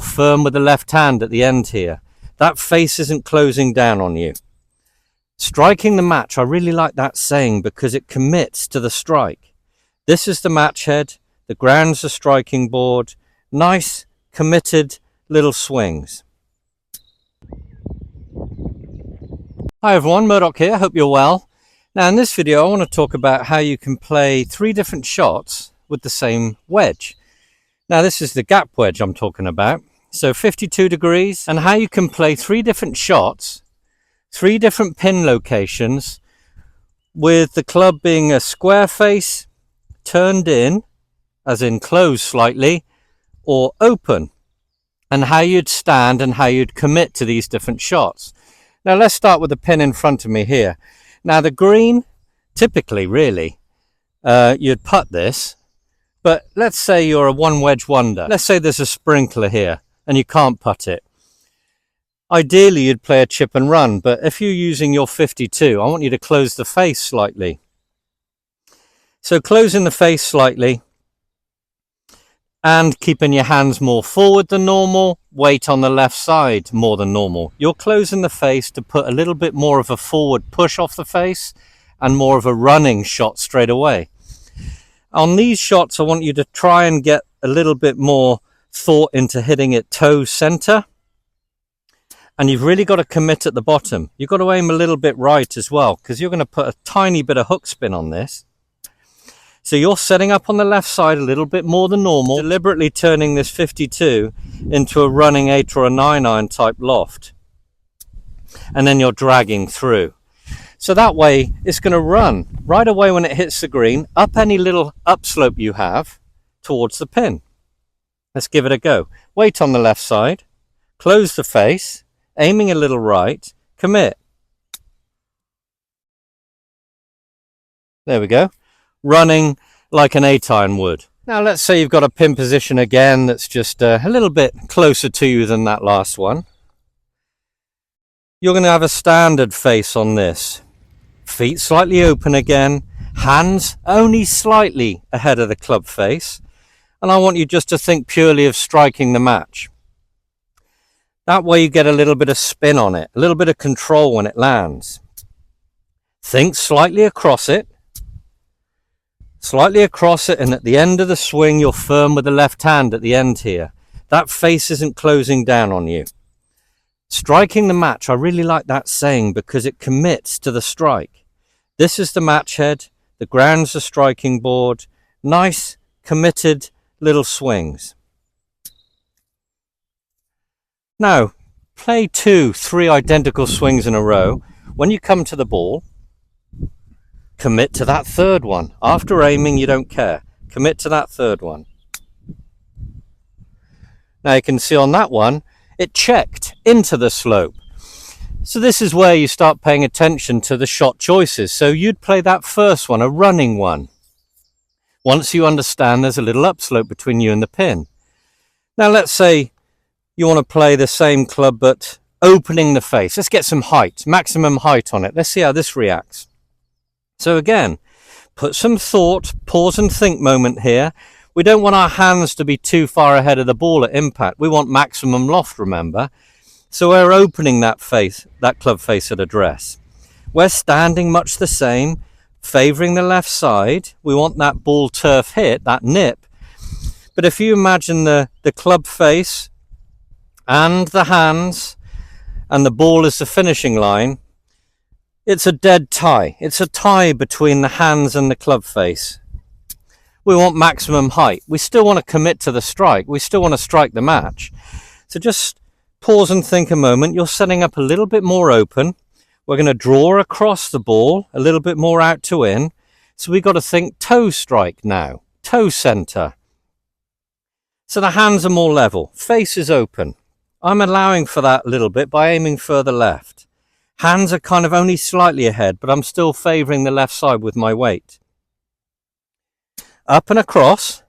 Firm with the left hand at the end here. That face isn't closing down on you. Striking the match, I really like that saying because it commits to the strike. This is the match head, the ground's the striking board. Nice, committed little swings. Hi everyone, Murdoch here, hope you're well. Now in this video I want to talk about how you can play 3 different shots with the same wedge. Now this is the gap wedge I'm talking about, so 52 degrees, and how you can play 3 different shots, 3 different pin locations, with the club being a square face, turned in, as in closed slightly, or open, and how you'd stand and how you'd commit to these different shots. Now let's start with the pin in front of me here. Now the green, typically really, you'd putt this, but let's say you're a one wedge wonder. Let's say there's a sprinkler here and you can't putt it. Ideally you'd play a chip and run, but if you're using your 52, I want you to close the face slightly. So closing the face slightly and keeping your hands more forward than normal, weight on the left side more than normal. You're closing the face to put a little bit more of a forward push off the face and more of a running shot straight away. On these shots, I want you to try and get a little bit more thought into hitting it toe center. And you've really got to commit at the bottom. You've got to aim a little bit right as well, because you're going to put a tiny bit of hook spin on this. So you're setting up on the left side a little bit more than normal, deliberately turning this 52 into a running 8 or a 9-iron type loft. And then you're dragging through. So that way it's going to run right away when it hits the green, up any little upslope you have towards the pin. Let's give it a go. Weight on the left side, close the face, aiming a little right, commit. There we go. Running like an 8-iron would. Now let's say you've got a pin position again that's just a little bit closer to you than that last one. You're going to have a standard face on this. Feet slightly open again, hands only slightly ahead of the club face, and I want you just to think purely of striking the match. That way you get a little bit of spin on it, a little bit of control when it lands. Think slightly across it, and at the end of the swing you're firm with the left hand at the end here. That face isn't closing down on you. Striking the match, I really like that saying because it commits to the strike. This is the match head, the ground's the striking board. Nice, committed little swings. Now, play 2, 3 identical swings in a row. When you come to the ball, commit to that third one. After aiming, you don't care. Commit to that third one. Now you can see on that one, it checked into the slope. So this is where you start paying attention to the shot choices. So you'd play that first one, a running one. Once you understand there's a little upslope between you and the pin. Now let's say you want to play the same club but opening the face. Let's get some height, maximum height on it. Let's see how this reacts. So again, put some thought, pause and think moment here. We don't want our hands to be too far ahead of the ball at impact. We want maximum loft, remember. So we're opening that face, that club face at address. We're standing much the same, favouring the left side. We want that ball turf hit, that nip. But if you imagine the club face and the hands and the ball is the finishing line, it's a dead tie. It's a tie between the hands and the club face. We want maximum height. We still want to commit to the strike. We still want to strike the match. So just pause and think a moment. You're setting up a little bit more open. We're going to draw across the ball, a little bit more out to in. So we've got to think toe strike now, toe center. So the hands are more level, face is open. I'm allowing for that a little bit by aiming further left. Hands are kind of only slightly ahead, but I'm still favouring the left side with my weight. Up and across.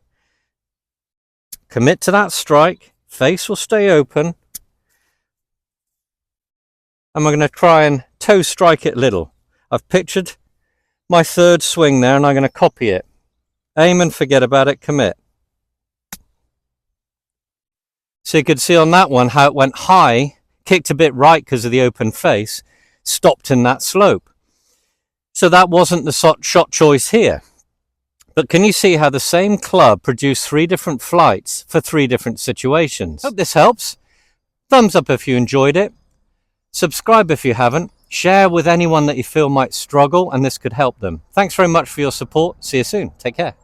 Commit to that strike. Face will stay open. And we're going to try and toe strike it little. I've pictured my third swing there and I'm going to copy it. Aim and forget about it, commit. So you could see on that one how it went high, kicked a bit right because of the open face, stopped in that slope. So that wasn't the shot choice here. But can you see how the same club produced 3 different flights for 3 different situations? Hope this helps. Thumbs up if you enjoyed it. Subscribe if you haven't. Share with anyone that you feel might struggle and this could help them. Thanks very much for your support. See you soon. Take care.